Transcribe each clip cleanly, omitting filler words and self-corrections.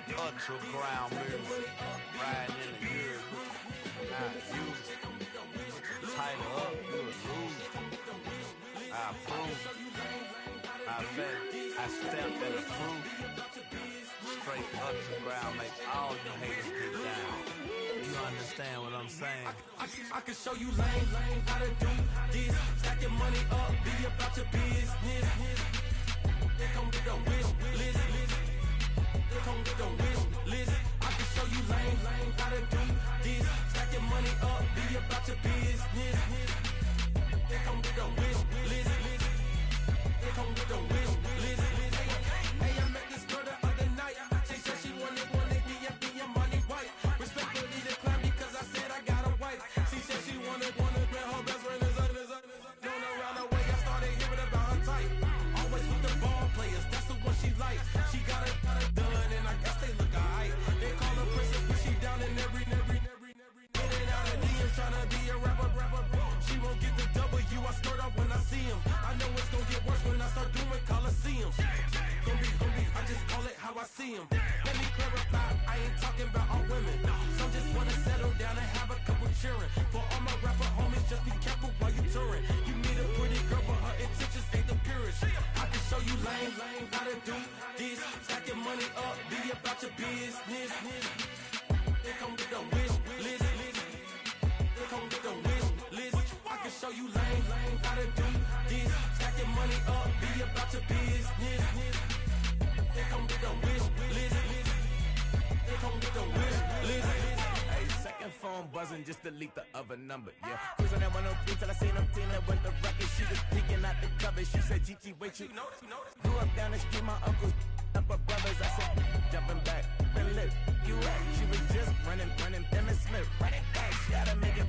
Ground music, riding in the years, I use tighten up, you would lose. I approve. I stamped and approved. Straight ground, make all you haters get down. You understand what I'm saying? I can show you lame, how to do this. Stack your money up, be about your business. They come with a wish list. They come with a wish list. I can show you lame, how to do this. Stack your money up, be about your business. They come with a wish list. They come with a wish list. Hey, I met this girl the other night. She said she wanted be your money white. Respectfully declined because I said I got a wife. She said she wanted man, her best friend is known around the way. I started hearing about her type. Always with the ball players, that's the one she like. She got it done, and I guess they look alright. They call her princess, but she down in every. In and out of DMs, trying to be a rapper. She won't get the W, I skirt off when I see him. I know it's gonna get worse when I start doing Coliseums. Gonna be, I just call it how I see him. Let me clarify, I ain't talking about all women. Some just wanna settle down and have a couple cheering. For all my rapper homies, just be careful while you touring. You meet a pretty girl, but her intentions ain't the purest. I can show you lame, how to do this. Stack your money up, be about your business. They come with a wish list. They come with a wish list. I can show you lame, how to do this. Stack your money up, be about your business. They come with a wish list. They come with a wish list. Hey, second phone buzzing, just delete the other number, yeah. Cruising at 103 till I seen them feeling with the record. She was peeking out the cover. She said, Gigi, wait, you grew up down the street, my uncles up her brothers. I said, jumping back, been lit. You at? She was just running, Emmett Smith, running back. She had to make it.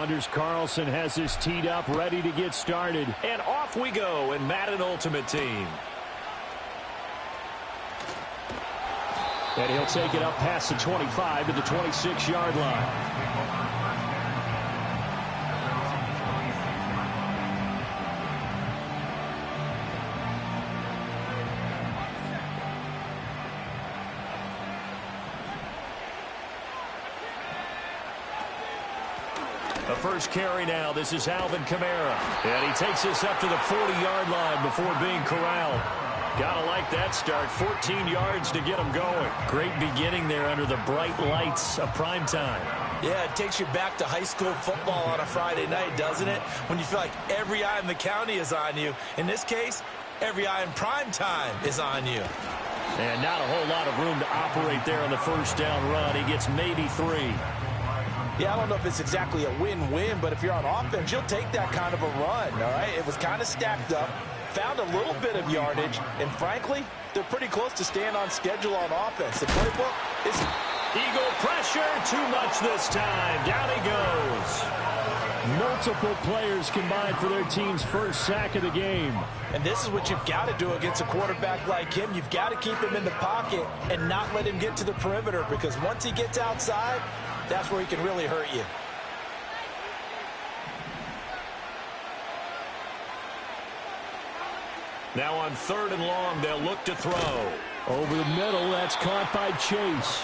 Anders Carlson has this teed up, ready to get started. And off we go in Madden Ultimate Team. And he'll take it up past the 25 to the 26-yard line. The first carry now. This is Alvin Kamara. And he takes this up to the 40-yard line before being corralled. Gotta like that start. 14 yards to get him going. Great beginning there under the bright lights of prime time. Yeah, it takes you back to high school football on a Friday night, doesn't it? When you feel like every eye in the county is on you. In this case, every eye in prime time is on you. And not a whole lot of room to operate there on the first down run. He gets maybe 3. Yeah, I don't know if it's exactly a win-win, but if you're on offense, you'll take that kind of a run, all right? It was kind of stacked up, found a little bit of yardage, and frankly, they're pretty close to staying on schedule on offense. The playbook is... Eagle pressure, too much this time. Down he goes. Multiple players combined for their team's first sack of the game. And this is what you've got to do against a quarterback like him. You've got to keep him in the pocket and not let him get to the perimeter, because once he gets outside, that's where he can really hurt you. Now on 3rd and long, they'll look to throw. Over the middle, that's caught by Chase.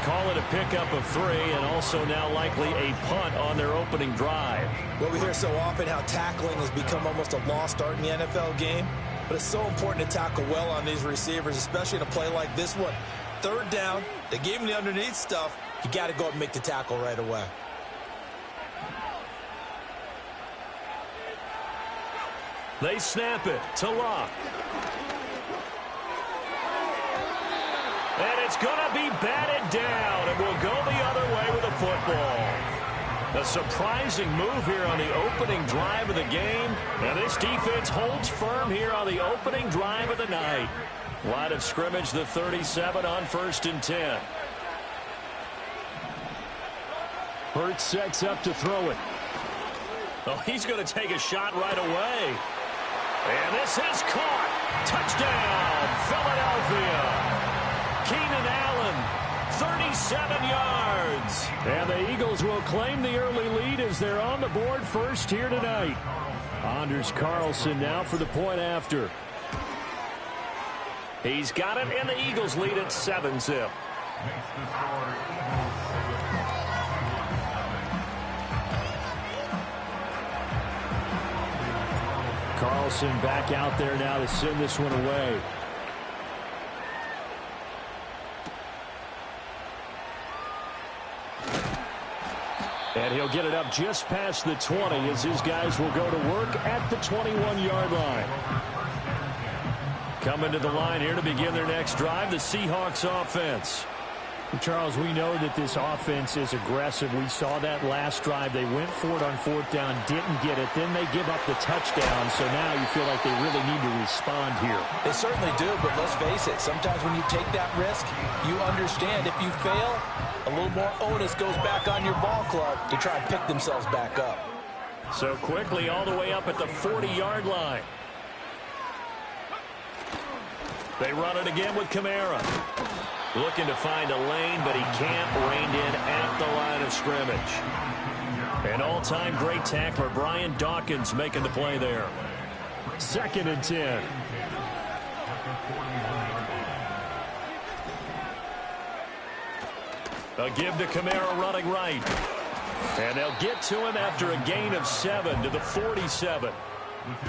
Call it a pickup of 3, and also now likely a punt on their opening drive. Well, we hear so often how tackling has become almost a lost art in the NFL game, but it's so important to tackle well on these receivers, especially in a play like this one. 3rd down, they gave him the underneath stuff. You got to go and make the tackle right away. They snap it to Locke. And it's going to be batted down, and we'll go the other way with the football. A surprising move here on the opening drive of the game. And this defense holds firm here on the opening drive of the night. Line of scrimmage, the 37 on 1st and 10. Hurts sets up to throw it. Oh, he's going to take a shot right away. And this is caught. Touchdown, Philadelphia. Keenan Allen, 37 yards. And the Eagles will claim the early lead as they're on the board first here tonight. Anders Carlson now for the point after. He's got it, and the Eagles lead at 7-zip. Carlson back out there now to send this one away. And he'll get it up just past the 20 as his guys will go to work at the 21-yard line. Coming to the line here to begin their next drive, the Seahawks offense. Charles, we know that this offense is aggressive. We saw that last drive. They went for it on 4th down, didn't get it. Then they give up the touchdown. So now you feel like they really need to respond here. They certainly do, but let's face it. Sometimes when you take that risk, you understand if you fail, a little more onus goes back on your ball club to try and pick themselves back up. So quickly all the way up at the 40-yard line. They run it again with Kamara. Looking to find a lane, but he can't. Reined in at the line of scrimmage. An all-time great tackler, Brian Dawkins, making the play there. 2nd and 10. A give to Kamara running right. And they'll get to him after a gain of 7 to the 47.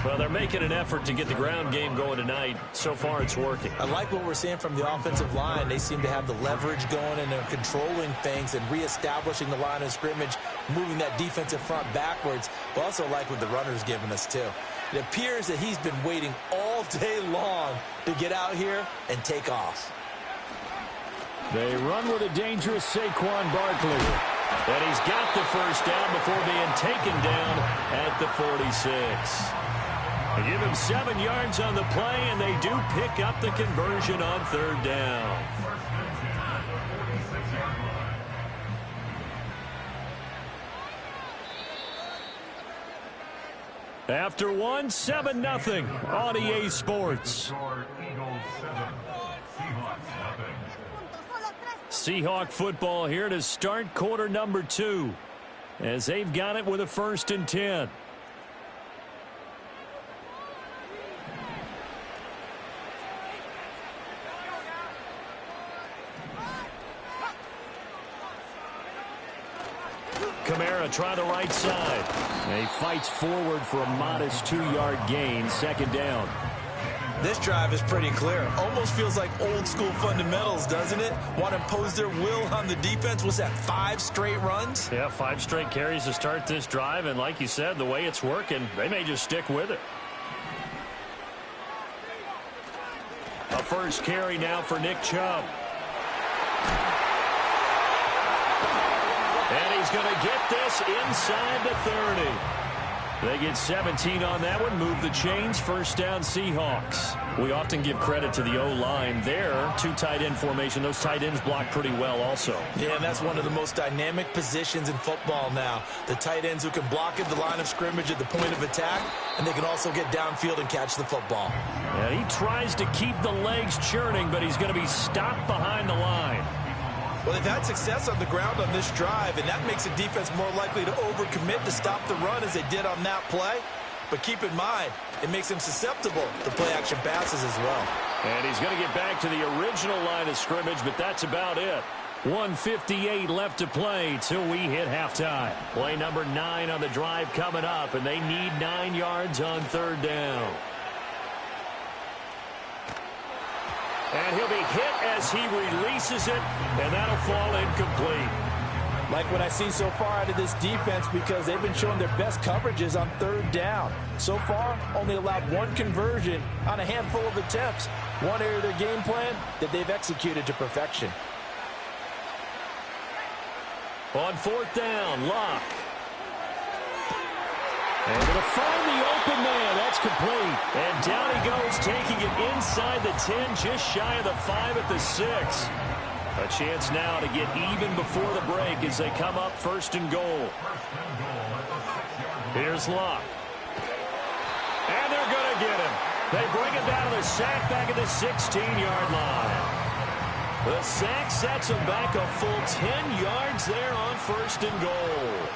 Well, they're making an effort to get the ground game going tonight. So far, it's working. I like what we're seeing from the offensive line. They seem to have the leverage going, and they're controlling things and reestablishing the line of scrimmage, moving that defensive front backwards. But also like what the runner's giving us, too. It appears that he's been waiting all day long to get out here and take off. They run with a dangerous Saquon Barkley. And he's got the first down before being taken down at the 46. They give him 7 yards on the play, and they do pick up the conversion on 3rd down. After 1, 7-0 on EA Sports. Seahawk football here to start quarter number 2 as they've got it with a 1st and 10. Kamara try the right side. And he fights forward for a modest 2-yard gain, 2nd down. This drive is pretty clear. Almost feels like old school fundamentals, doesn't it? Want to impose their will on the defense. Was that 5 straight runs? Yeah, 5 straight carries to start this drive. And like you said, the way it's working, they may just stick with it. A first carry now for Nick Chubb. And he's going to get this inside the 30. They get 17 on that one, move the chains, 1st down Seahawks. We often give credit to the O-line there, 2 tight end formation. Those tight ends block pretty well also. Yeah, and that's one of the most dynamic positions in football now. The tight ends who can block at the line of scrimmage at the point of attack, and they can also get downfield and catch the football. Yeah, he tries to keep the legs churning, but he's going to be stopped behind the line. Well, they've had success on the ground on this drive, and that makes the defense more likely to overcommit to stop the run as they did on that play. But keep in mind, it makes them susceptible to play-action passes as well. And he's going to get back to the original line of scrimmage, but that's about it. 1:58 left to play till we hit halftime. Play number 9 on the drive coming up, and they need 9 yards on 3rd down. And he'll be hit as he releases it, and that'll fall incomplete. Like what I see so far out of this defense, because they've been showing their best coverages on 3rd down. So far, only allowed 1 conversion on a handful of attempts. One area of their game plan that they've executed to perfection. On 4th down, Locke. And going to find the open man. That's complete. And down he goes, taking it inside the 10, just shy of the 5 at the 6. A chance now to get even before the break as they come up first and goal. Here's Luck. And they're going to get him. They bring him down to the sack back at the 16-yard line. The sack sets him back a full 10 yards there on first and goal.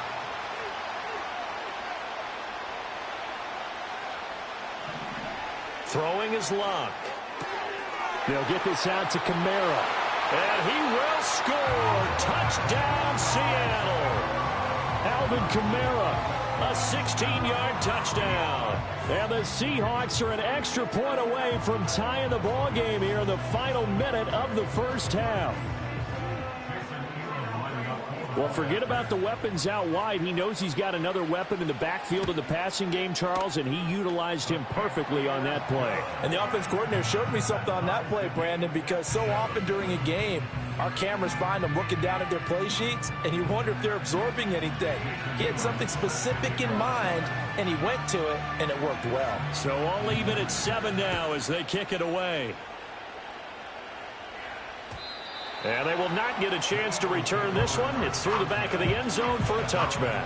Throwing is Luck. They'll get this out to Kamara. And he will score. Touchdown, Seattle. Alvin Kamara. A 16-yard touchdown. And the Seahawks are an extra point away from tying the ball game here in the final minute of the first half. Well, forget about the weapons out wide. He knows he's got another weapon in the backfield of the passing game, Charles, and he utilized him perfectly on that play. And the offense coordinator showed me something on that play, Brandon, because so often during a game, our cameras find them looking down at their play sheets, and you wonder if they're absorbing anything. He had something specific in mind, and he went to it, and it worked well. So all even at 7 now as they kick it away. And they will not get a chance to return this one. It's through the back of the end zone for a touchback.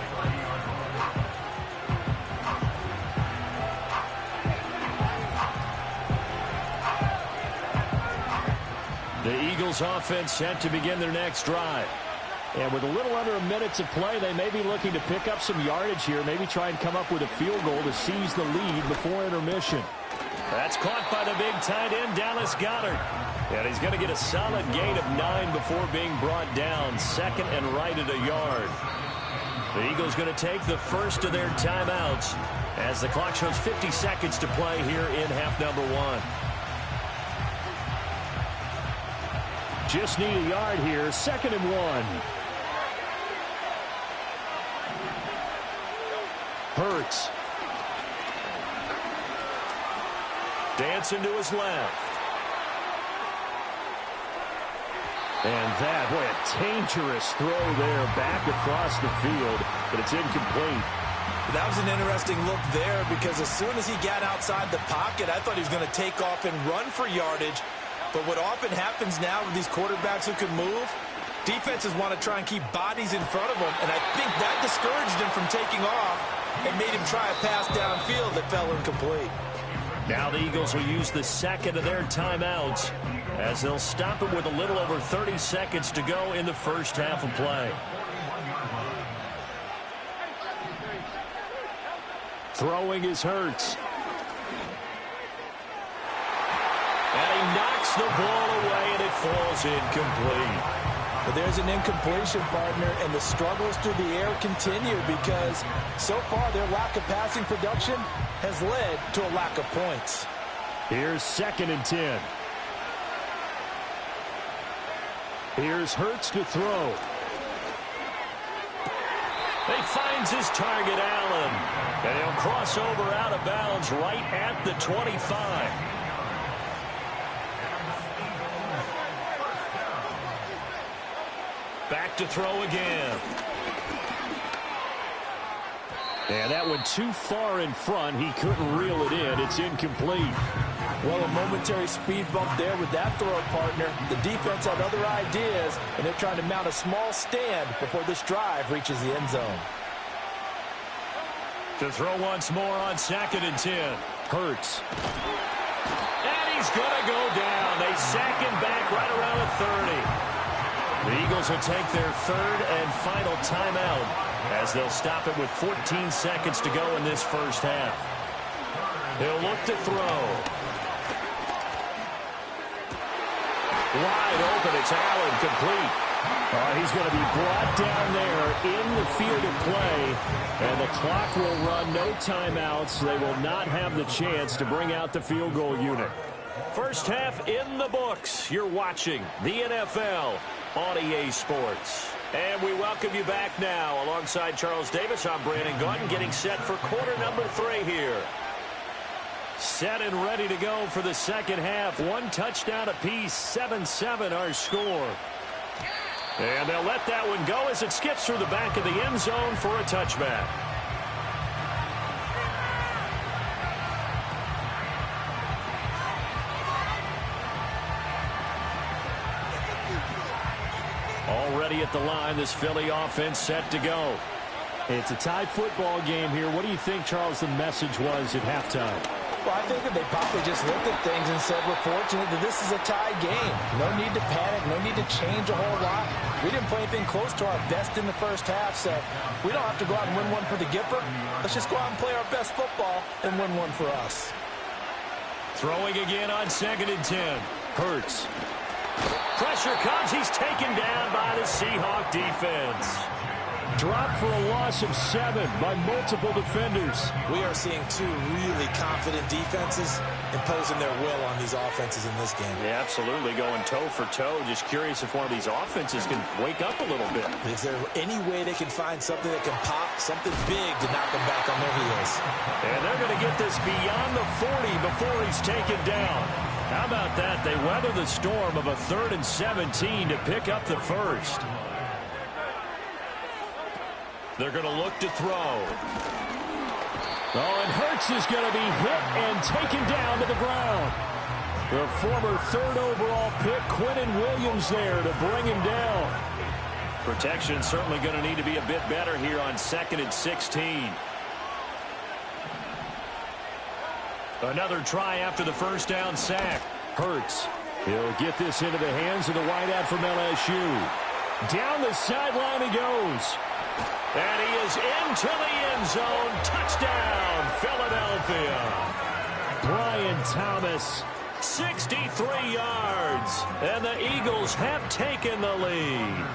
The Eagles offense set to begin their next drive. And with a little under a minute to play, they may be looking to pick up some yardage here, maybe try and come up with a field goal to seize the lead before intermission. That's caught by the big tight end, Dallas Goedert. And he's going to get a solid gain of 9 before being brought down, second and right at a yard. The Eagles going to take the first of their timeouts as the clock shows 50 seconds to play here in half number 1. Just need a yard here, second and 1. Hurts. Dancing to his left. And that, boy, a dangerous throw there back across the field, but it's incomplete. That was an interesting look there because as soon as he got outside the pocket, I thought he was going to take off and run for yardage. But what often happens now with these quarterbacks who can move, defenses want to try and keep bodies in front of them, and I think that discouraged him from taking off and made him try a pass downfield that fell incomplete. Now the Eagles will use the second of their timeouts as they'll stop it with a little over 30 seconds to go in the first half of play. Throwing is Hurts. And he knocks the ball away, and it falls incomplete. But there's an incompletion, partner, and the struggles through the air continue because so far their lack of passing production has led to a lack of points. Here's second and 10. Here's Hurts to throw. He finds his target, Allen. And he'll cross over out of bounds right at the 25. Back to throw again. And that went too far in front. He couldn't reel it in. It's incomplete. Well, a momentary speed bump there with that throw, partner. The defense had other ideas, and they're trying to mount a small stand before this drive reaches the end zone. To throw once more on second and 10. Hurts. And he's going to go down. They sack him back right around the 30. The Eagles will take their third and final timeout as they'll stop it with 14 seconds to go in this first half. He'll look to throw. Wide open, it's Allen, complete. He's going to be brought down there in the field of play, and the clock will run, no timeouts. They will not have the chance to bring out the field goal unit. First half in the books. You're watching the NFL on EA Sports. And we welcome you back now. Alongside Charles Davis, I'm Brandon Gaudin, getting set for quarter number 3 here. Set and ready to go for the second half. One touchdown apiece, 7-7 our score. And they'll let that one go as it skips through the back of the end zone for a touchback. Already at the line, this Philly offense set to go. It's a tie football game here. What do you think, Charles, the message was at halftime? Well, I think that they probably just looked at things and said, we're fortunate that this is a tie game. No need to panic, no need to change a whole lot. We didn't play anything close to our best in the first half, so we don't have to go out and win one for the Gipper. Let's just go out and play our best football and win one for us. Throwing again on 2nd and 10. Hurts. Pressure comes. He's taken down by the Seahawk defense. Dropped for a loss of 7 by multiple defenders. We are seeing two really confident defenses imposing their will on these offenses in this game. Yeah, absolutely, going toe for toe. Just curious if one of these offenses can wake up a little bit. Is there any way they can find something that can pop, something big to knock them back on their heels? And they're going to get this beyond the 40 before he's taken down. How about that? They weather the storm of a 3rd and 17 to pick up the first. They're going to look to throw. Oh, and Hurts is going to be hit and taken down to the ground. The former 3rd overall pick, Quinnen Williams, there to bring him down. Protection certainly going to need to be a bit better here on 2nd and 16. Another try after the first down sack. Hurts. He'll get this into the hands of the wideout from LSU. Down the sideline he goes. And he is into the end zone. Touchdown, Philadelphia. Brian Thomas. 63 yards. And the Eagles have taken the lead.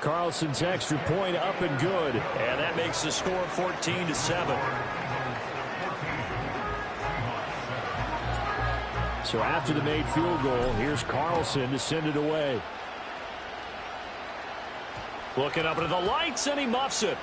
Carlson's extra point up and good. And that makes the score 14-7. So after the made field goal, here's Carlson to send it away. Looking up into the lights, and he muffs it.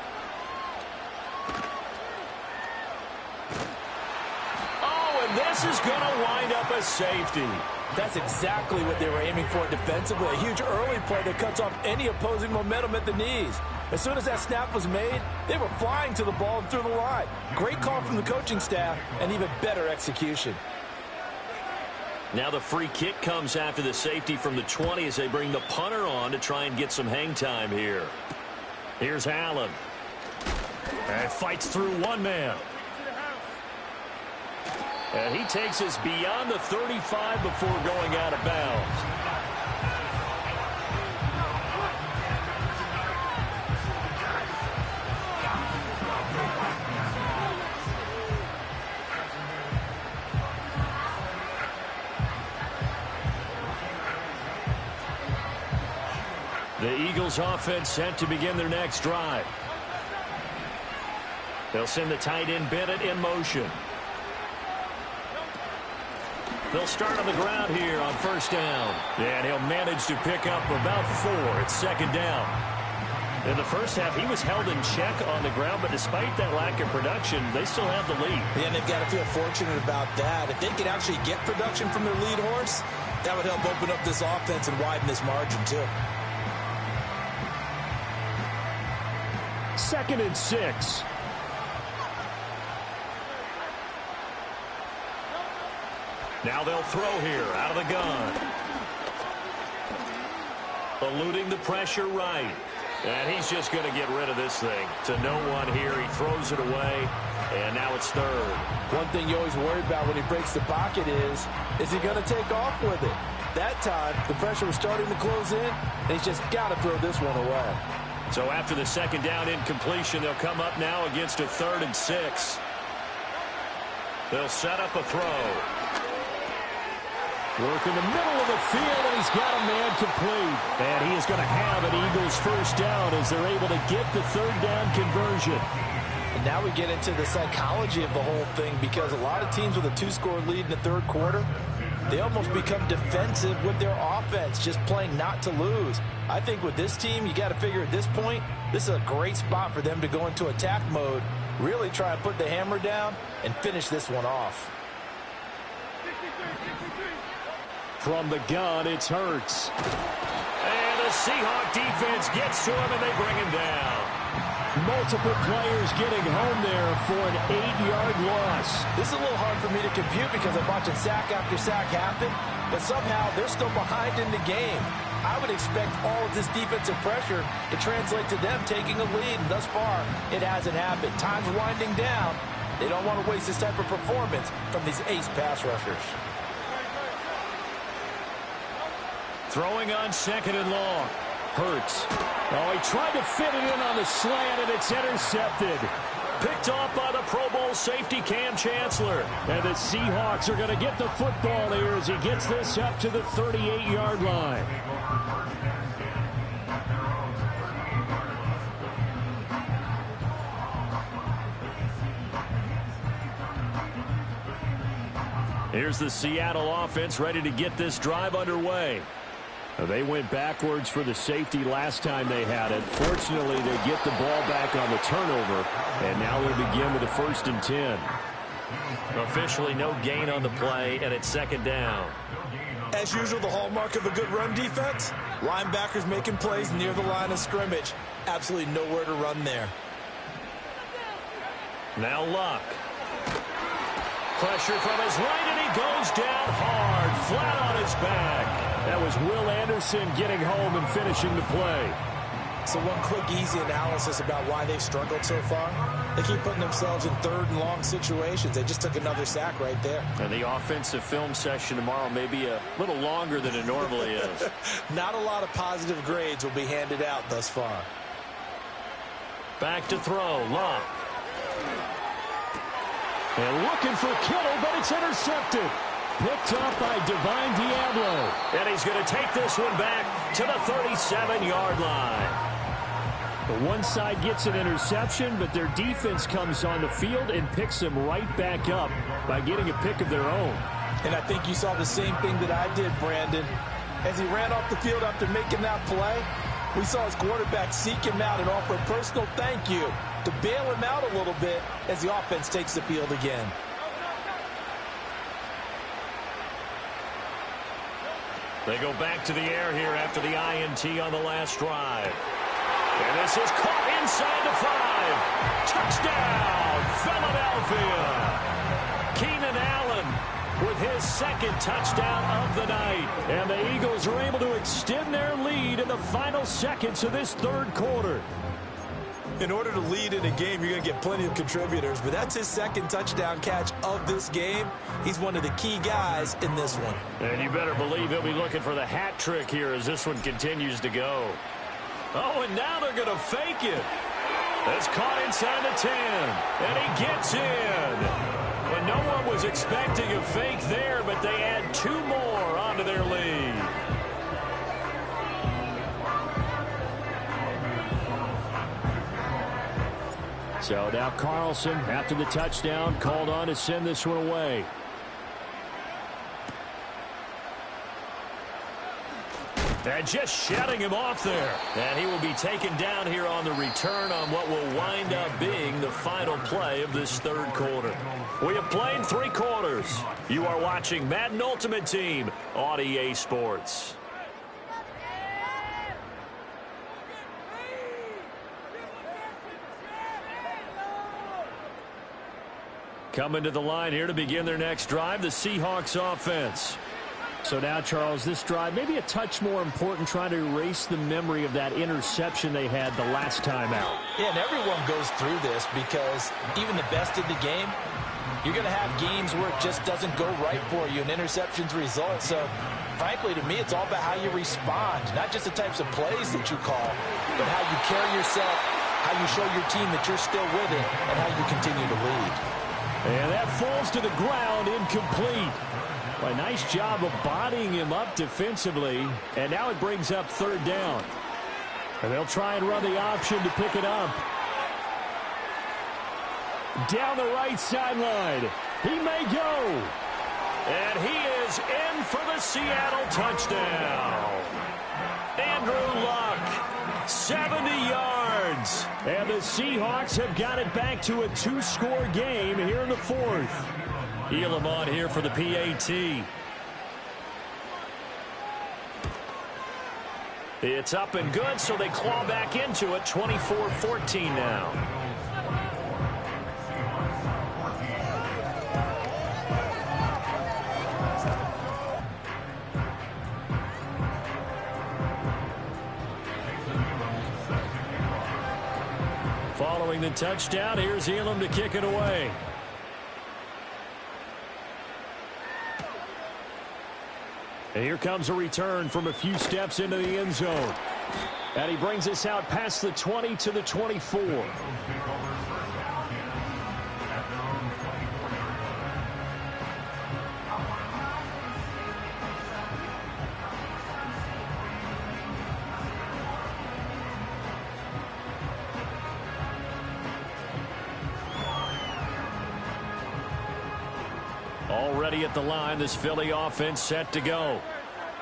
Oh, and this is going to wind up a safety. That's exactly what they were aiming for defensively. A huge early play that cuts off any opposing momentum at the knees. As soon as that snap was made, they were flying to the ball and through the line. Great call from the coaching staff, and even better execution. Now the free kick comes after the safety from the 20 as they bring the punter on to try and get some hang time here. Here's Allen. And fights through one man. And he takes us beyond the 35 before going out of bounds. The Eagles offense set to begin their next drive. They'll send the tight end Bennett in motion. They'll start on the ground here on first down. And he'll manage to pick up about 4 at second down. In the first half, he was held in check on the ground, but despite that lack of production, they still have the lead. Yeah, and they've got to feel fortunate about that. If they could actually get production from their lead horse, that would help open up this offense and widen this margin too. 2nd and 6. Now they'll throw here out of the gun. Eluding the pressure right. And he's just going to get rid of this thing. To no one here. He throws it away. And now it's 3rd. One thing you always worry about when he breaks the pocket is he going to take off with it? That time, the pressure was starting to close in, and he's just got to throw this one away. So after the second down incompletion, they'll come up now against a 3rd and 6. They'll set up a throw. Work in the middle of the field, and he's got a man complete. And he is going to have an Eagles first down as they're able to get the 3rd down conversion. And now we get into the psychology of the whole thing, because a lot of teams with a 2-score lead in the 3rd quarter, they almost become defensive with their offense, just playing not to lose. I think with this team, you got to figure at this point, this is a great spot for them to go into attack mode, really try and put the hammer down and finish this one off. From the gun, it's Hurts. And the Seahawk defense gets to him, and they bring him down. Multiple players getting home there for an 8-yard loss. This is a little hard for me to compute because I'm watching sack after sack happen, but somehow they're still behind in the game. I would expect all of this defensive pressure to translate to them taking a lead, and thus far, it hasn't happened. Time's winding down. They don't want to waste this type of performance from these ace pass rushers. Throwing on 2nd and long. Hurts. Oh, he tried to fit it in on the slant, and it's intercepted. Picked off by the Pro Bowl safety Cam Chancellor. And the Seahawks are going to get the football here as he gets this up to the 38-yard line. Here's the Seattle offense ready to get this drive underway. They went backwards for the safety last time they had it. Fortunately, they get the ball back on the turnover, and now they'll begin with a 1st and 10. Officially no gain on the play, and it's 2nd down. As usual, the hallmark of a good run defense, linebackers making plays near the line of scrimmage. Absolutely nowhere to run there. Now Luck. Pressure from his right, and he goes down hard, flat on his back. That was Will Anderson getting home and finishing the play. So one quick, easy analysis about why they've struggled so far. They keep putting themselves in 3rd and long situations. They just took another sack right there. And the offensive film session tomorrow may be a little longer than it normally is. Not a lot of positive grades will be handed out thus far. Back to throw, Luck. And looking for Kittle, but it's intercepted. Picked up by Divine Diablo. And he's going to take this one back to the 37-yard line. The one side gets an interception, but their defense comes on the field and picks them right back up by getting a pick of their own. And I think you saw the same thing that I did, Brandon. As he ran off the field after making that play, we saw his quarterback seek him out and offer a personal thank you to bail him out a little bit as the offense takes the field again. They go back to the air here after the INT on the last drive. And this is caught inside the 5. Touchdown, Philadelphia. Keenan Allen with his 2nd touchdown of the night. And the Eagles are able to extend their lead in the final seconds of this 3rd quarter. In order to lead in a game, you're going to get plenty of contributors, but that's his 2nd touchdown catch of this game. He's one of the key guys in this one. And you better believe he'll be looking for the hat trick here as this one continues to go. Oh, and now they're going to fake it. It's caught inside the 10, and he gets in. And no one was expecting a fake there, but they add 2 more onto their lead. So now Carlson, after the touchdown, called on to send this one away. And just shutting him off there. And he will be taken down here on the return on what will wind up being the final play of this 3rd quarter. We have played 3 quarters. You are watching Madden Ultimate Team on EA Sports. Coming to the line here to begin their next drive, the Seahawks offense. So now, Charles, this drive may be a touch more important, trying to erase the memory of that interception they had the last time out. Yeah, and everyone goes through this because even the best in the game, you're going to have games where it just doesn't go right for you and interceptions result. So, frankly, to me, it's all about how you respond, not just the types of plays that you call, but how you carry yourself, how you show your team that you're still with it, and how you continue to lead. And that falls to the ground, incomplete. A nice job of bodying him up defensively, and now it brings up 3rd down. And they'll try and run the option to pick it up. Down the right sideline. He may go. And he is in for the Seattle touchdown. Andrew Luck, 70 yards. And the Seahawks have got it back to a 2-score game here in the 4th. Elam on here for the PAT. It's up and good, so they claw back into it, 24-14 now. Following the touchdown, here's Elam to kick it away. And here comes a return from a few steps into the end zone. And he brings us out past the 20 to the 24. Already at the line, this Philly offense set to go.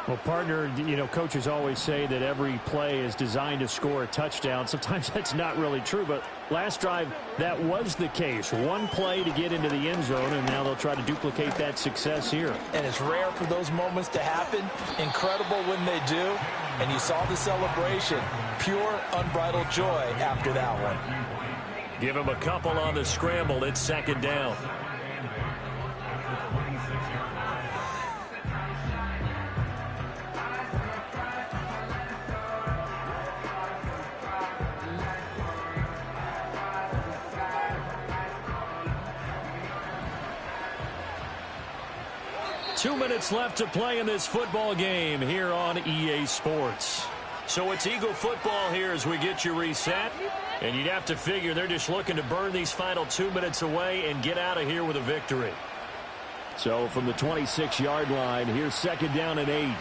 Well, partner, you know, coaches always say that every play is designed to score a touchdown. Sometimes that's not really true, but last drive, that was the case. One play to get into the end zone, and now they'll try to duplicate that success here. And it's rare for those moments to happen. Incredible when they do. And you saw the celebration. Pure, unbridled joy after that one. Give him a couple on the scramble. It's second down. Two minutes left to play in this football game here on EA Sports. So it's Eagle football here as we get you reset. And you'd have to figure they're just looking to burn these final 2 minutes away and get out of here with a victory. So from the 26-yard line, here's second down and 8.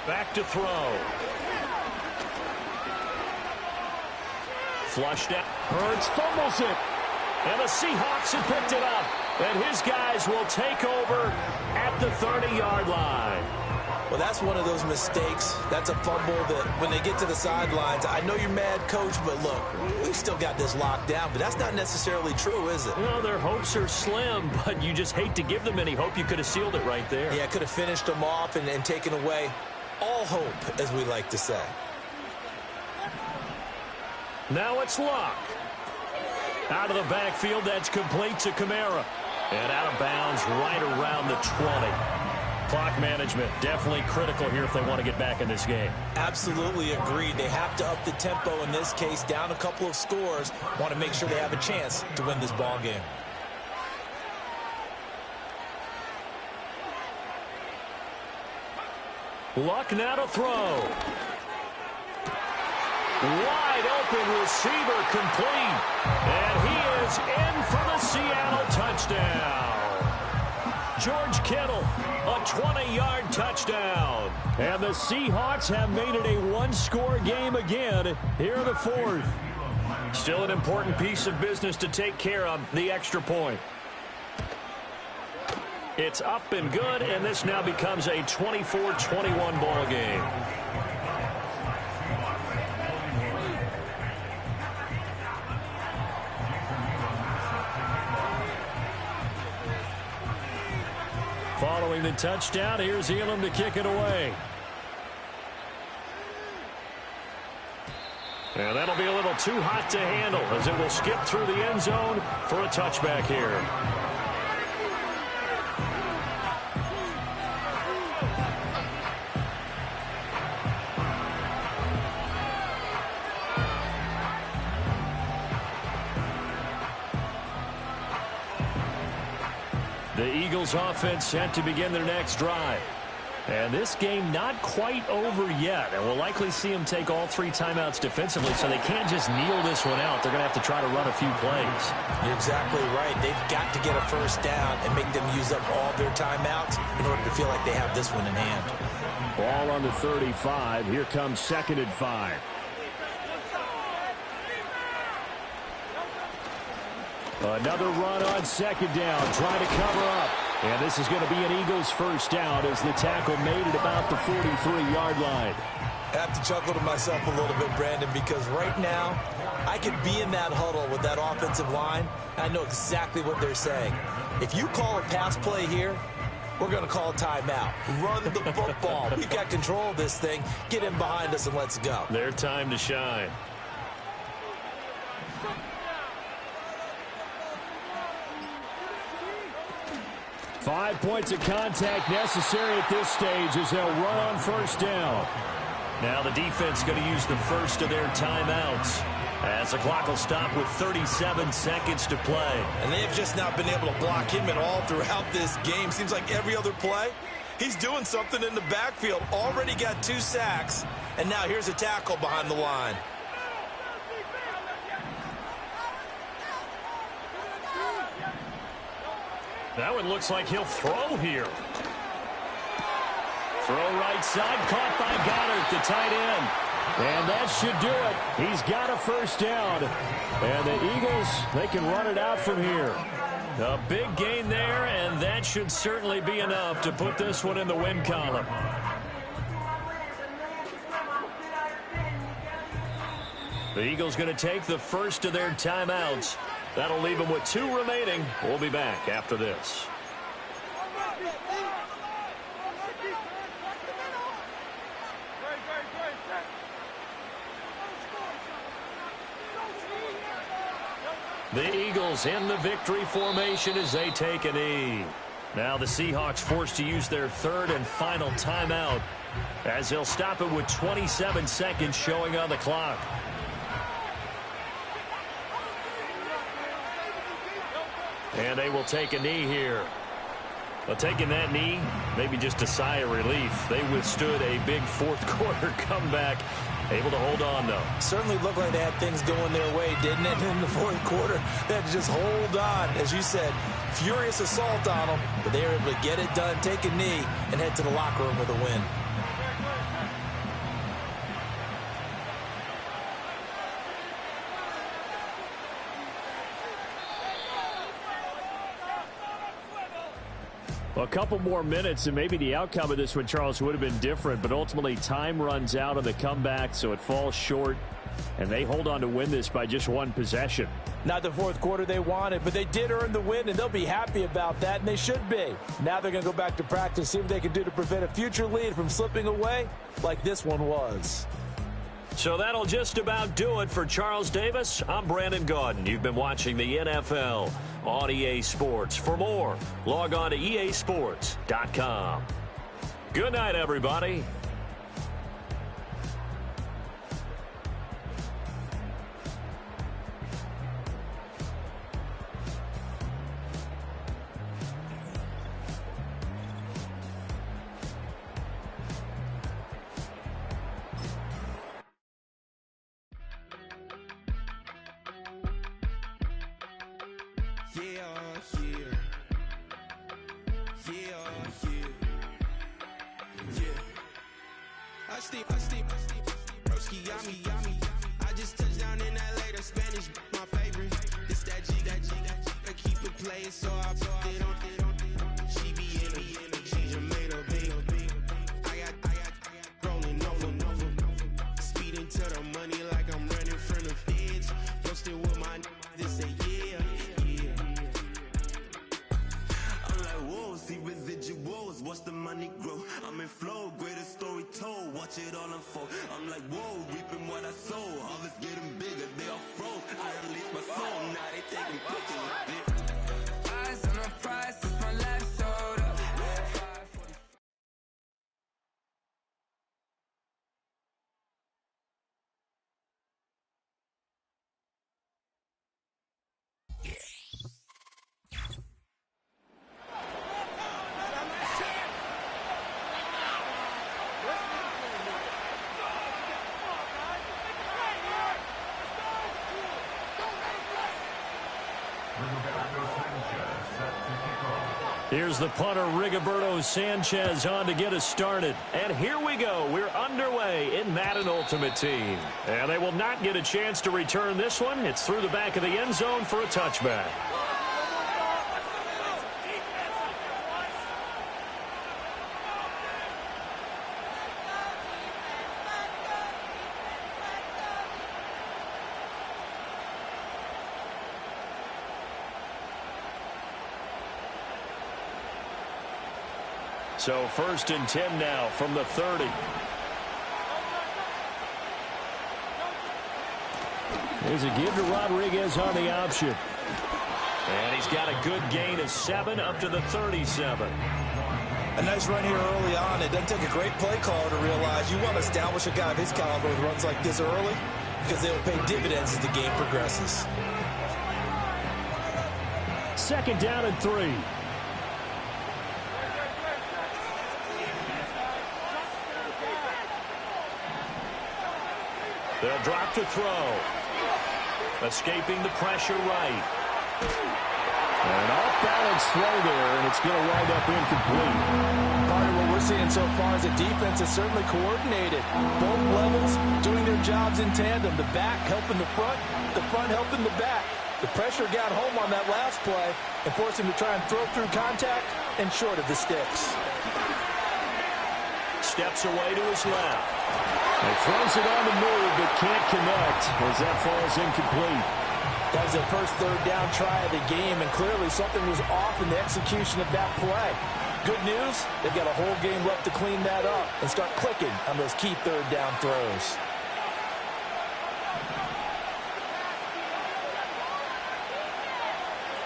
Back to throw. Flushed out. Hurts fumbles it. And the Seahawks have picked it up. And his guys will take over at the 30-yard line. Well, that's one of those mistakes. That's a fumble that when they get to the sidelines, I know you're mad, Coach, but look, we've still got this locked down. But that's not necessarily true, is it? Well, their hopes are slim, but you just hate to give them any hope. You could have sealed it right there. Yeah, could have finished them off and taken away all hope, as we like to say. Now it's Luck. Out of the backfield, that's complete to Kamara. And out of bounds right around the 20. Clock management definitely critical here if they want to get back in this game. Absolutely agreed. They have to up the tempo in this case, down a couple of scores. Want to make sure they have a chance to win this ball game. Luck now to throw. Wide open receiver complete. And he is in for the Seattle touchdown. George Kittle, a 20-yard touchdown. And the Seahawks have made it a one-score game again here in the fourth. Still an important piece of business to take care of, the extra point. It's up and good, and this now becomes a 24-21 ball game. Following the touchdown, here's Elam to kick it away. And that'll be a little too hot to handle as it will skip through the end zone for a touchback here. The Eagles offense set to begin their next drive. And this game not quite over yet. And we'll likely see them take all three timeouts defensively, so they can't just kneel this one out. They're going to have to try to run a few plays. You're exactly right. They've got to get a first down and make them use up all their timeouts in order to feel like they have this one in hand. Ball on the 35. Here comes 2nd and 5. Another run on 2nd down, trying to cover up. And this is going to be an Eagles first down as the tackle made it about the 43-yard line. I have to chuckle to myself a little bit, Brandon, because right now I could be in that huddle with that offensive line. I know exactly what they're saying. If you call a pass play here, we're going to call a timeout. Run the football. We've got control of this thing. Get in behind us and let's go. Their time to shine. Five points of contact necessary at this stage as they'll run on first down. Now the defense going to use the first of their timeouts as the clock will stop with 37 seconds to play. And they have just not been able to block him at all throughout this game. Seems like every other play, he's doing something in the backfield. Already got 2 sacks, and now here's a tackle behind the line. That one looks like he'll throw here. Throw right side, caught by Goddard, the tight end. And that should do it. He's got a first down. And the Eagles, they can run it out from here. A big gain there, and that should certainly be enough to put this one in the win column. The Eagles going to take the first of their timeouts. That'll leave them with 2 remaining. We'll be back after this. The Eagles in the victory formation as they take a knee. Now the Seahawks forced to use their 3rd and final timeout as they'll stop it with 27 seconds showing on the clock. And they will take a knee here. Well, taking that knee, maybe just a sigh of relief. They withstood a big 4th quarter comeback. Able to hold on, though. Certainly looked like they had things going their way, didn't it? In the 4th quarter, they had to just hold on. As you said, furious assault on them, but they were able to get it done, take a knee, and head to the locker room with a win. Well, a couple more minutes, and maybe the outcome of this one, Charles, would have been different. But ultimately, time runs out on the comeback, so it falls short. And they hold on to win this by just 1 possession. Not the 4th quarter they wanted, but they did earn the win, and they'll be happy about that, and they should be. Now they're going to go back to practice, see what they can do to prevent a future lead from slipping away like this one was. So that'll just about do it for Charles Davis. I'm Brandon Gaudin. You've been watching the NFL on EA Sports. For more, log on to easports.com. Good night, everybody. I just touched down in LA, the Spanish, my favorite. This that G, I keep it playing, so I put it on. She be in the she just made a big. I got rolling over. Speeding to the money like I'm running from the feds. Posted with my they say yeah. I'm like, whoa, see residuals, watch the money grow. I'm in flow, greatest story told, watch it all unfold. I'm like, whoa, reaping what I sow, harvest getting bigger, they all froze. I release my soul, now they taking pictures of it. Eyes on the prize, it's my last soda. Here's the punter, Rigoberto Sanchez, on to get us started. And here we go. We're underway in Madden Ultimate Team. And they will not get a chance to return this one. It's through the back of the end zone for a touchback. So 1st and 10 now from the 30. There's a give to Rodriguez on the option. And he's got a good gain of 7 up to the 37. A nice run here early on. It doesn't take a great play caller to realize you want to establish a guy of his caliber with runs like this early because they will pay dividends as the game progresses. 2nd down and 3. They'll drop to throw. Escaping the pressure right. An off-balance throw there, and it's going to wind up incomplete. Part of what we're seeing so far is the defense is certainly coordinated. Both levels doing their jobs in tandem. The back helping the front helping the back. The pressure got home on that last play and forced him to try and throw through contact and short of the sticks. Steps away to his left. He throws it on the move, but can't connect as that falls incomplete. That was their first 3rd down try of the game, and clearly something was off in the execution of that play. Good news, they've got a whole game left to clean that up and start clicking on those key 3rd down throws.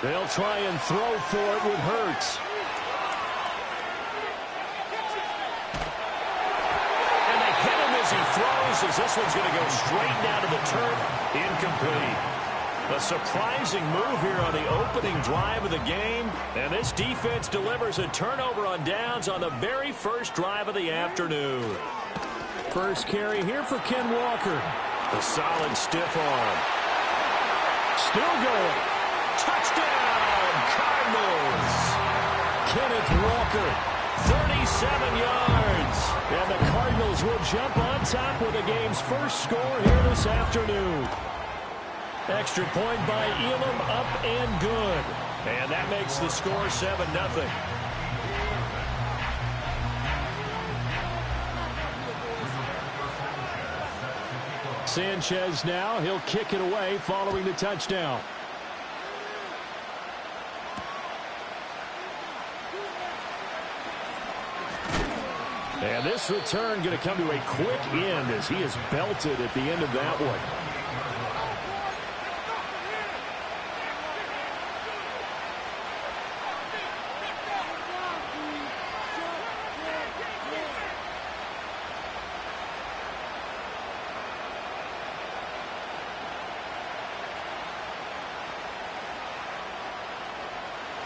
They'll try and throw for it with Hurts. And they hit him as he throws, as this one's going to go straight down to the turf. Incomplete. A surprising move here on the opening drive of the game. And this defense delivers a turnover on downs on the very first drive of the afternoon. First carry here for Ken Walker. A solid stiff arm. Still going. Touchdown, Cardinals. Kenneth Walker, 37 yards. And the Cardinals will jump on top with the game's first score here this afternoon. Extra point by Elam, up and good. And that makes the score 7-0. Sanchez now, he'll kick it away following the touchdown. And this return going to come to a quick end as he is belted at the end of that one.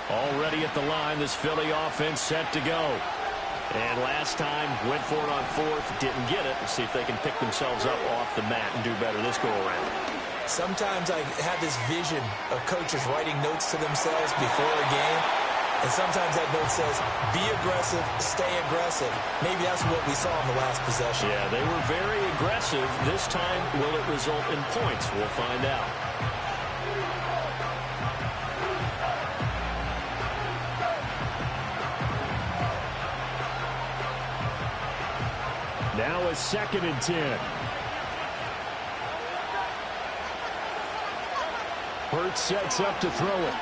Already at the line, this Philly offense set to go. And last time, went for it on 4th, didn't get it. Let's see if they can pick themselves up off the mat and do better this go-around. Sometimes I have this vision of coaches writing notes to themselves before a game, and sometimes that note says, be aggressive, stay aggressive. Maybe that's what we saw in the last possession. Yeah, they were very aggressive. This time, will it result in points? We'll find out. Now a 2nd and 10. Hurts sets up to throw it.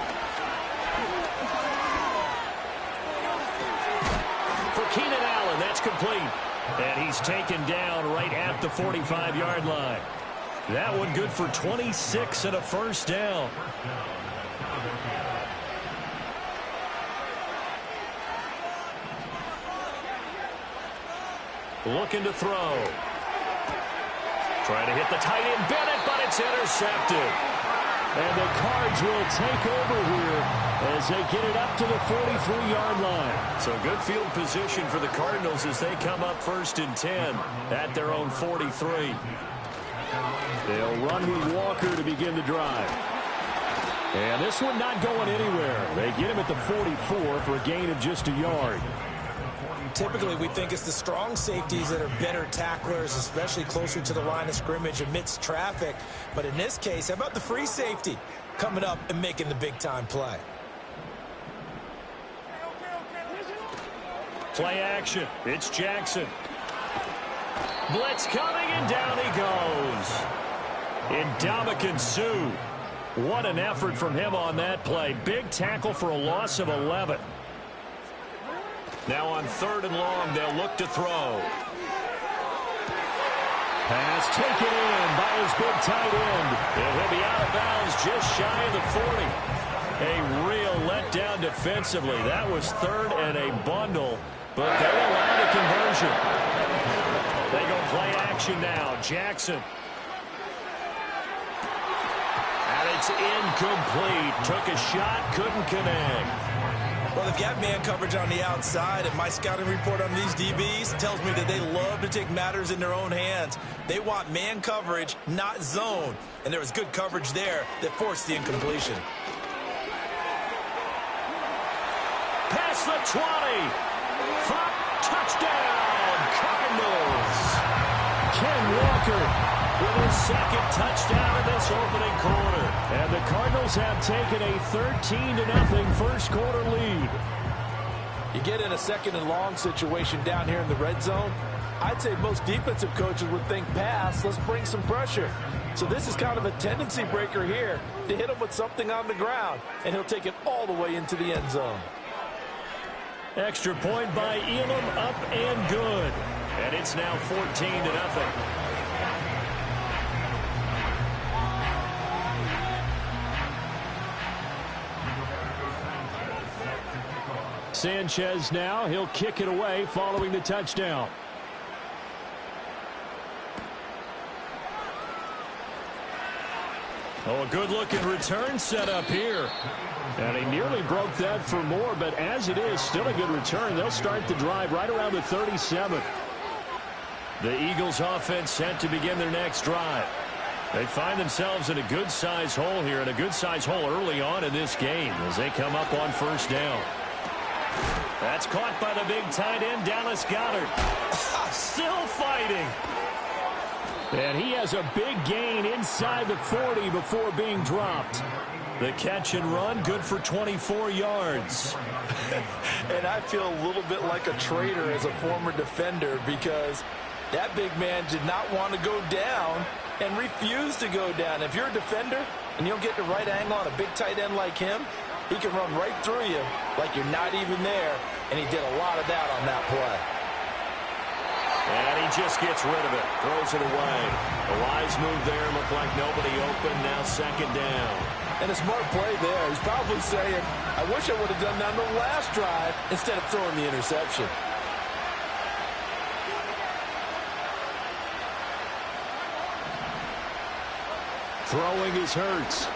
For Keenan Allen, that's complete. And he's taken down right at the 45-yard line. That one good for 26 and a first down. Looking to throw. Trying to hit the tight end Bennett, but it's intercepted. And the Cards will take over here as they get it up to the 43-yard line. So good field position for the Cardinals as they come up 1st and 10 at their own 43. They'll run with Walker to begin the drive. And this one not going anywhere. They get him at the 44 for a gain of just a yard. Typically, we think it's the strong safeties that are better tacklers, especially closer to the line of scrimmage amidst traffic. But in this case, how about the free safety coming up and making the big-time play? Play action. It's Jackson. Blitz coming, and down he goes. Ndamukong Suh. What an effort from him on that play. Big tackle for a loss of 11. Now on 3rd and long, they'll look to throw. Pass taken in by his big tight end. And he'll be out of bounds just shy of the 40. A real letdown defensively. That was 3rd and a bundle, but they allowed a conversion. They go play action now. Jackson. And it's incomplete. Took a shot, couldn't connect. Well, if you have man coverage on the outside, and my scouting report on these DBs tells me that they love to take matters in their own hands. They want man coverage, not zone. And there was good coverage there that forced the incompletion. Past the 20. Flop, touchdown, Cardinals. Ken Walker with his 2nd touchdown in this opening quarter. And the Cardinals have taken a 13-0 first quarter lead. You get in a 2nd and long situation down here in the red zone, I'd say most defensive coaches would think pass, let's bring some pressure. So this is kind of a tendency breaker here to hit him with something on the ground, and he'll take it all the way into the end zone. Extra point by Elam, up and good. And it's now 14-0. Sanchez now, he'll kick it away following the touchdown. Oh, a good-looking return set up here. And he nearly broke that for more, but as it is, still a good return. They'll start the drive right around the 37. The Eagles offense set to begin their next drive. They find themselves in a good-sized hole here, and a good-sized hole early on in this game as they come up on 1st down. That's caught by the big tight end, Dallas Goedert. Still fighting. And he has a big gain inside the 40 before being dropped. The catch and run, good for 24 yards. And I feel a little bit like a traitor as a former defender because that big man did not want to go down and refused to go down. If you're a defender and you don't get the right angle on a big tight end like him, he can run right through you like you're not even there, and he did a lot of that on that play. And he just gets rid of it, throws it away. A wise move there, looked like nobody open, now 2nd down. And a smart play there. He's probably saying, I wish I would have done that on the last drive instead of throwing the interception. Throwing is Hurts.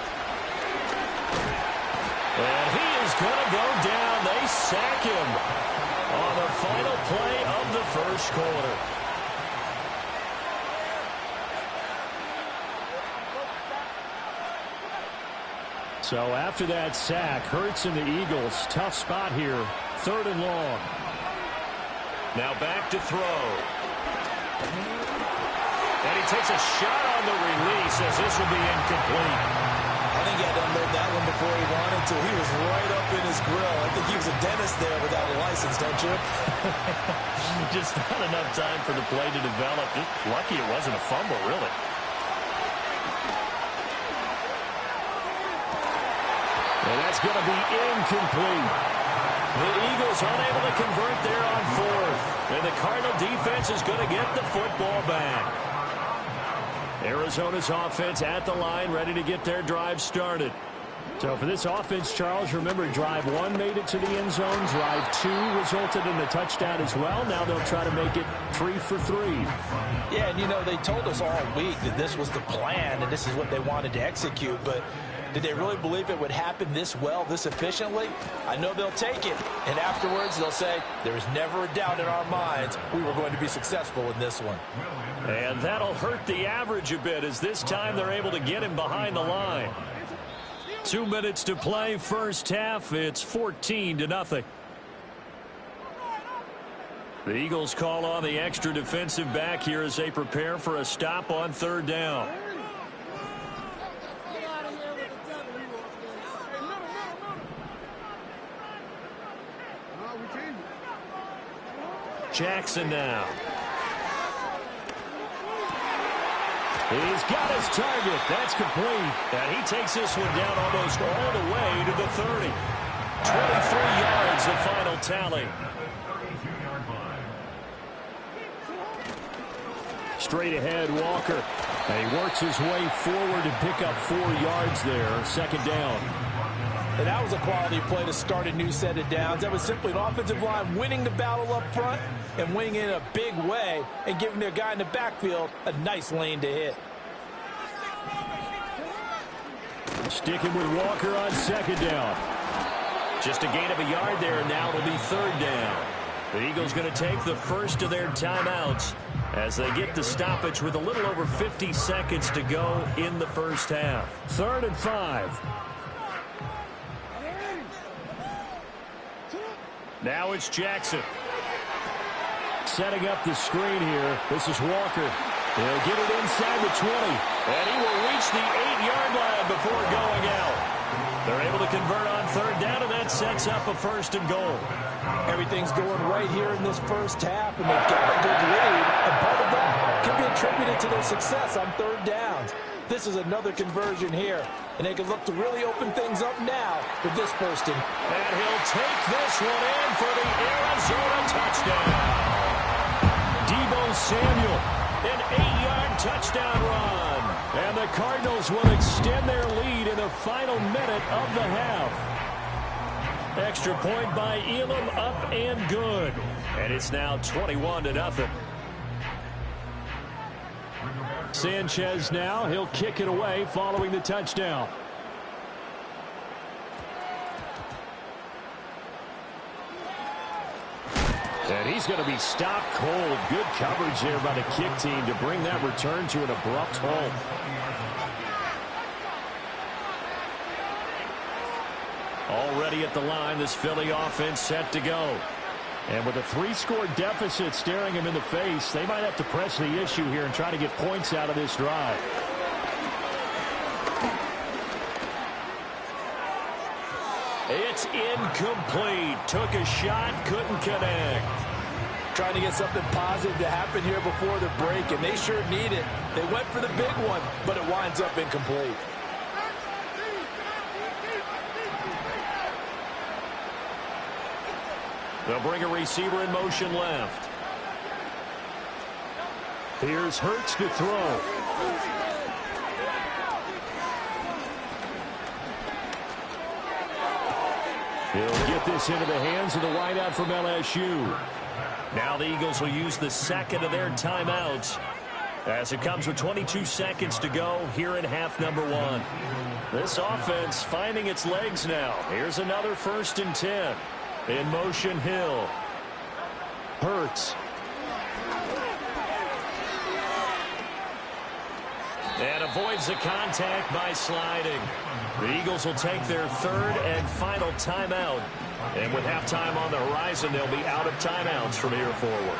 And he is going to go down. They sack him on the final play of the first quarter. So after that sack, Hurts and the Eagles, tough spot here. 3rd and long. Now back to throw. And he takes a shot on the release as this will be incomplete. I think he had to unload that one before he wanted to. He was right up in his grill. I think he was a dentist there without a license, don't you? Just not enough time for the play to develop. Just lucky it wasn't a fumble, really. And that's going to be incomplete. The Eagles unable to convert there on 4th. And the Cardinal defense is going to get the football back. Arizona's offense at the line, ready to get their drive started. So for this offense, Charles, remember, drive 1 made it to the end zone. Drive 2 resulted in a touchdown as well. Now they'll try to make it 3 for 3. Yeah, and you know, they told us all week that this was the plan and this is what they wanted to execute, but did they really believe it would happen this well, this efficiently? I know they'll take it, and afterwards they'll say, there's never a doubt in our minds we were going to be successful in this one. And that'll hurt the average a bit as this time they're able to get him behind the line. 2 minutes to play, first half. It's 14-0. The Eagles call on the extra defensive back here as they prepare for a stop on 3rd down. Jackson now. He's got his target. That's complete. And he takes this one down almost all the way to the 30. 23 yards the final tally. Straight ahead, Walker. And he works his way forward to pick up 4 yards there. Second down. And that was a quality play to start a new set of downs. That was simply an offensive line winning the battle up front and winning in a big way and giving their guy in the backfield a nice lane to hit. Sticking with Walker on second down. Just a gain of a yard there, and now it'll be third down. The Eagles going to take the first of their timeouts as they get the stoppage with a little over 50 seconds to go in the first half. 3rd and 5. Now it's Jackson. Setting up the screen here. This is Walker. He'll get it inside the 20. And he will reach the 8-yard line before going out. They're able to convert on third down, and that sets up a 1st and goal. Everything's going right here in this first half, and they've got a good lead. And part of that can be attributed to their success on third downs. This is another conversion here, and they can look to really open things up now with this 1st and. And he'll take this one in for the Arizona touchdown. Deebo Samuel, an 8-yard touchdown run. And the Cardinals will extend their lead in the final minute of the half. Extra point by Elam, up and good. And it's now 21-0. Sanchez now, he'll kick it away following the touchdown. And he's going to be stopped cold. Good coverage there by the kick team to bring that return to an abrupt halt. Already at the line, this Philly offense set to go. And with a 3-score deficit staring him in the face, they might have to press the issue here and try to get points out of this drive. It's incomplete. Took a shot, couldn't connect. Trying to get something positive to happen here before the break, and they sure need it. They went for the big one, but it winds up incomplete. They'll bring a receiver in motion left. Here's Hurts to throw. He'll get this into the hands of the wideout from LSU. Now the Eagles will use the second of their timeouts as it comes with 22 seconds to go here in half number 1. This offense finding its legs now. Here's another 1st and 10. In motion, Hill. Hurts. And avoids the contact by sliding. The Eagles will take their 3rd and final timeout. And with halftime on the horizon, they'll be out of timeouts from here forward.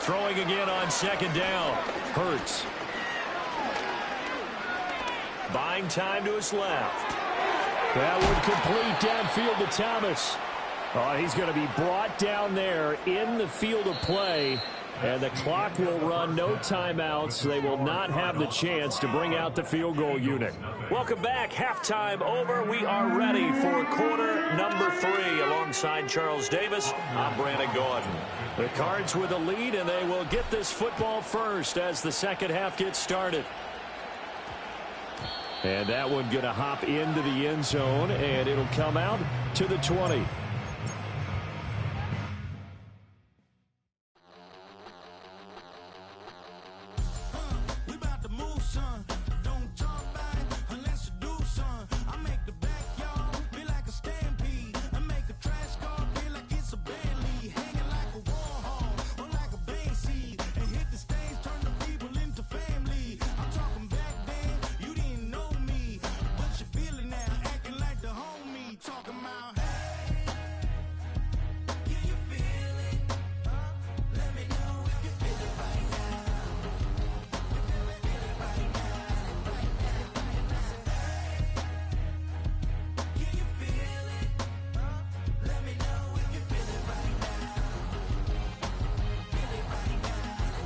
Throwing again on second down. Hurts. Buying time to his left. That would complete downfield to Thomas. He's going to be brought down there in the field of play. And the clock will run, no timeouts. They will not have the chance to bring out the field goal unit. Welcome back. Halftime over. We are ready for quarter number 3. Alongside Charles Davis, I'm Brandon Gordon. The Cards with a lead, and they will get this football first as the second half gets started. And that one going to hop into the end zone, and it'll come out to the 20.